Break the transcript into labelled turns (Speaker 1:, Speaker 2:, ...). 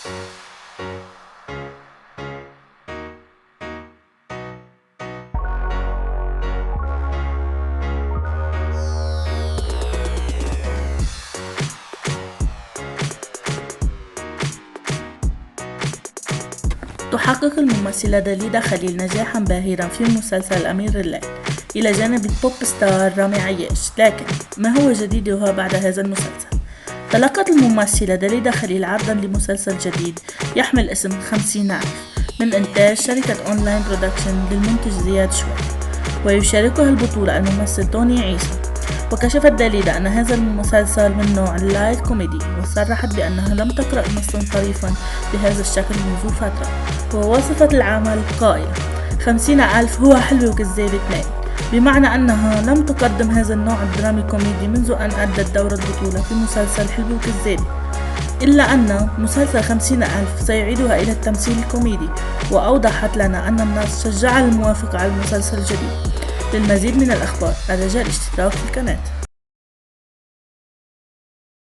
Speaker 1: تحقق الممثلة داليدا خليل نجاحا باهرا في مسلسل أمير الليل إلى جانب البوب ستار رامي عياش، لكن ما هو جديدها بعد هذا المسلسل؟ تلقت الممثلة داليدا خليل عرضا لمسلسل جديد يحمل اسم 50,000 من إنتاج شركة أونلاين برودكشن للمنتج زياد شوي، ويشاركها البطولة الممثل توني عيسى. وكشفت داليدا أن هذا المسلسل من نوع اللايت كوميدي، وصرحت بأنها لم تقرأ نصا طريفا بهذا الشكل منذ فترة، ووصفت العمل قائلة 50,000 هو حلو وكذاب 2، بمعنى أنها لم تقدم هذا النوع الدرامي كوميدي منذ أن أدت دور البطولة في مسلسل حلو وكذاب، إلا أن مسلسل 50,000 سيعيدها إلى التمثيل الكوميدي. وأوضحت لنا أن الناس شجع الموافقة على المسلسل الجديد. للمزيد من الأخبار الرجاء الاشتراك في القناة.